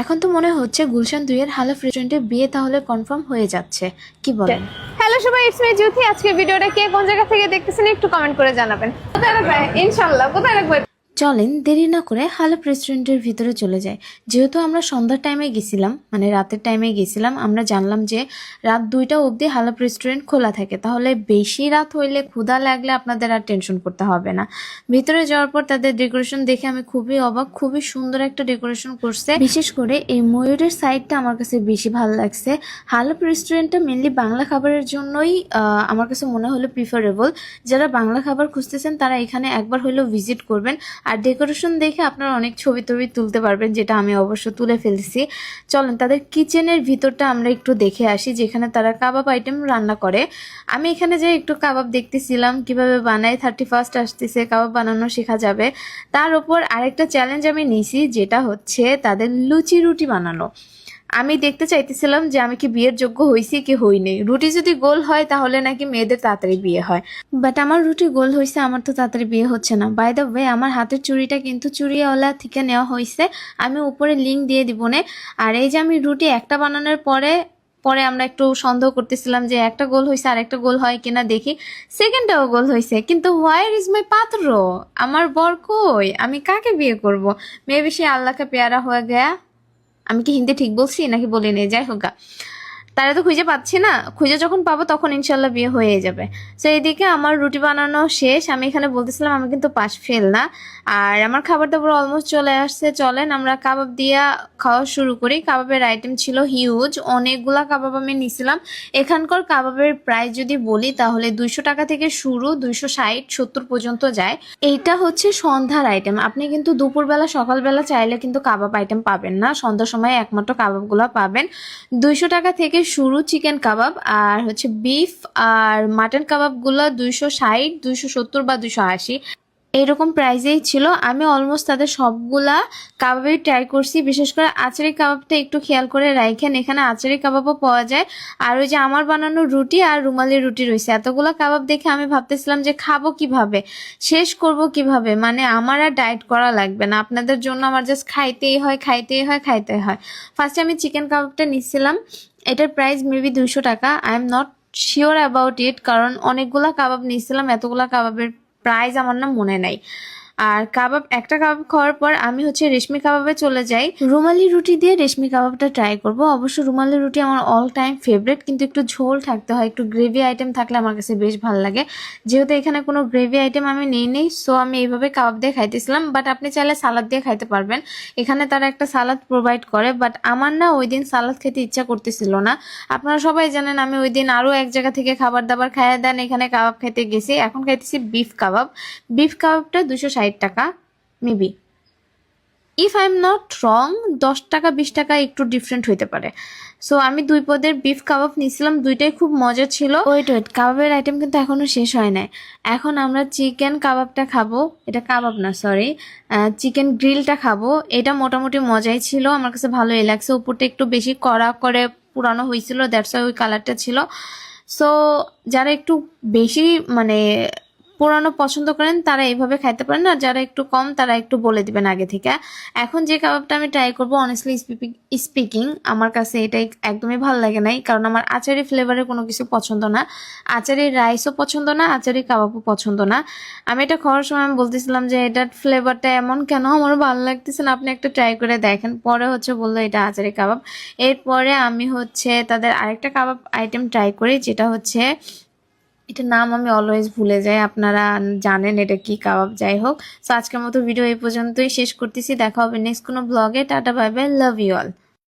এখন তো মনে হচ্ছে গুলশান 2 এর হালফ রেস্টুরেন্টে বিয়ে তাহলে কনফার্ম হয়ে যাচ্ছে, কি বলেন? হ্যালো সবাই, ইটস মি জ্যোতি। আজকের ভিডিওটা কে কোন জায়গা থেকে দেখতেছেন একটু কমেন্ট করে জানাবেন। কোথায় রাখবে ইনশাআল্লাহ, কোথায় রাখবে? চলেন দেরি না করে হালফ রেস্টুরেন্টের ভিতরে চলে যাই। যেহেতু আমরা সন্ধ্যার টাইমে গেছিলাম, মানে রাতের টাইমে গেছিলাম, আমরা জানলাম যে রাত 2টা অবধি হালফ রেস্টুরেন্ট খোলা থাকে। তাহলে বেশি রাত হইলে ক্ষুধা লাগলে আপনাদের আর টেনশন করতে হবে না। ভিতরে যাওয়ার পর তাদের ডেকোরেশন দেখে আমি খুবই অবাক। খুবই সুন্দর একটা ডেকোরেশন করছে। বিশেষ করে এই ময়ূরের সাইডটা আমার কাছে বেশি ভালো লাগছে। হালফ রেস্টুরেন্টটা মেনলি বাংলা খাবারের জন্যই আমার কাছে মনে হলো প্রিফারেবল। যারা বাংলা খাবার খুঁজতেছেন তারা এখানে একবার হলেও ভিজিট করবেন। আর ডেকোরেশন দেখে আপনারা অনেক ছবি তুলতে পারবেন, যেটা আমি অবশ্য তুলে ফেলছি। চলেন তাদের কিচেনের ভিতরটা আমরা একটু দেখে আসি, যেখানে তারা কাবাব আইটেম রান্না করে। আমি এখানে যে একটু কাবাব দেখতেছিলাম কিভাবে বানায়। 31st আসতেছে, কাবাব বানানো শেখা যাবে। তার উপর আরেকটা চ্যালেঞ্জ আমি নিয়েছি, যেটা হচ্ছে তাদের লুচি রুটি বানানো। আমি দেখতে চাইতেছিলাম যে আমি কি বিয়ের যোগ্য হইছি কি হইনি। রুটি যদি গোল হয় তাহলে নাকি মেয়েদের তাড়াতাড়ি বিয়ে হয়, বাট আমার রুটি গোল হয়েছে, আমার তো তাড়াতাড়ি বিয়ে হচ্ছে না। বাই দ্য ওয়ে, আমার হাতের চুড়িটা কিন্তু চুড়িওয়ালা থেকে নেওয়া হয়েছে, আমি উপরে লিঙ্ক দিয়ে দিব নে। আর এই যে আমি রুটি একটা বানানোর পরে পরে আমরা একটু সন্দেহ করতেছিলাম যে একটা গোল হয়েছে আর একটা গোল হয় কিনা, দেখি সেকেন্ডটাও গোল হয়েছে। কিন্তু হোয়ার ইজ মাই পাত্র? আমার বর কই? আমি কাকে বিয়ে করব? মেবি সে আল্লাহকে পেয়ারা হয়ে গয়া। আমি কি হিন্দি ঠিক বলছি নাকি বলিনি? যাই হোক, তারা তো খুঁজে পাচ্ছি না। খুঁজে যখন পাবো তখন ইনশাল্লাহ বিয়ে হয়ে যাবে। তো এইদিকে আমার রুটি বানানো শেষ। আমি এখানে বলতেছিলাম আমি কিন্তু পাশ ফেল না। আর আমার খাবার দাবার অলমোস্ট চলে আসছে। চলেন আমরা কাবাব দিয়া খাওয়া শুরু করি। কাবাবের আইটেম ছিল হিউজ, অনেকগুলা কাবাব আমি নিছিলাম। এখানকার কাবাবের প্রাইস যদি বলি তাহলে 200 টাকা থেকে শুরু, 260-70 পর্যন্ত যায়। এইটা হচ্ছে সন্ধ্যার আইটেম। আপনি কিন্তু দুপুরবেলা সকালবেলা চাইলে কিন্তু কাবাব আইটেম পাবেন না। সন্ধ্যার সময় একমাত্র কাবাবগুলো পাবেন। 200 টাকা থেকে শুরু চিকেন কাবাব, আর হচ্ছে বিফ আর মাটন কাবাবগুলো 260, 270 বা 280 এরকম প্রাইসেই ছিল। আমি অলমোস্ট তাদের সবগুলা কাবাবই ট্রাই করছি। বিশেষ করে আচারি কাবাবটা একটু খেয়াল করে রাখেন, এখানে আচারি কাবাবও পাওয়া যায়। আর ওই যে আমার বানানো রুটি আর রুমালি রুটি রয়েছে। এতগুলো কাবাব দেখে আমি ভাবতেছিলাম যে খাবো কিভাবে, শেষ করব কিভাবে। মানে আমার আর ডায়েট করা লাগবে না, আপনাদের জন্য আমার জাস্ট খাইতেই হয়। ফার্স্টে আমি চিকেন কাবাবটা নিচ্ছিলাম। এটার প্রাইস মেবি 200 টাকা। I am not sure about it, কারণ অনেকগুলা কাবাব নিয়েছিলাম, এতগুলা কাবাবের প্রাইস আমার না মনে নাই। আর একটা কাবাব খাওয়ার পর আমি হচ্ছে রেশমি কাবাবে চলে যাই। রুমালি রুটি দিয়ে রেশমি কাবাবটা ট্রাই করব। অবশ্য রুমালি রুটি আমার অল টাইম ফেভারিট, কিন্তু একটু ঝোল থাকতে হয়, একটু গ্রেভি আইটেম থাকলে আমার কাছে বেশ ভালো লাগে। যেহেতু এখানে কোনো গ্রেভি আইটেম আমি নেই, সো আমি এইভাবে কাবাব দিয়ে খাইতেছিলাম। বাট আপনি চাইলে সালাদ দিয়ে খাইতে পারবেন, এখানে তারা একটা সালাদ প্রোভাইড করে। বাট আমার না ওই দিন সালাদ খেতে ইচ্ছা করতেছিল না। আপনারা সবাই জানেন আমি ওই দিন আরও এক জায়গা থেকে খাবার দাবার খাইয়ে দেন, এখানে কাবাব খেতে গেছি। এখন খাইতেছি বিফ কাবাব। বিফ কাবাবটা 260 টাকা maybe, if I am not wrong. 10 টাকা 20 টাকা একটু ডিফারেন্ট হইতে পারে। সো আমি 2 পদের বিফ কাবাব নিয়েছিলাম, দুইটাই খুব মজা ছিল। ওয়েট কাবাবের আইটেম কিন্তু এখনো শেষ হয় নাই। এখন আমরা চিকেন কাবাবটা খাবো। এটা কাবাব না, সরি, চিকেন গ্রিলটা খাবো। এটা মোটামুটি মজাই ছিল, আমার কাছে ভালোই লাগছে। উপরটা একটু বেশি কড়া করে পুরানো হয়েছিল, দ্যাটস ওই কালারটা ছিল। সো যারা একটু বেশি মানে পুরানো পছন্দ করেন তারা এইভাবে খাইতে পারেন, আর যারা একটু কম তারা একটু বলে দিবেন আগে থেকে। এখন যে কাবাবটা আমি ট্রাই করবো, অনেস্টলি স্পিকিং আমার কাছে এটাই একদমই ভালো লাগে নাই, কারণ আমার আচারি ফ্লেভারের কোনো কিছু পছন্দ না। আচারি রাইসও পছন্দ না, আচারি কাবাবও পছন্দ না। আমি এটা খাওয়ার সময় আমি বলতেছিলাম যে এটার ফ্লেভারটা এমন কেন, আমার ভালো লাগতেছে না, আপনি একটা ট্রাই করে দেখেন। পরে হচ্ছে বললো এটা আচারি কাবাব। এরপরে আমি হচ্ছে তাদের আরেকটা কাবাব আইটেম ট্রাই করি, যেটা হচ্ছে, এটার নাম আমি অলওয়েজ ভুলে যাই, আপনারা জানেন এটা কি কাবাব। যাই হোক, তো আজকের মতো ভিডিও এই পর্যন্তই শেষ করতেছি। দেখা হবে নেক্সট কোনো ব্লগে। Tata, bye bye, love you all.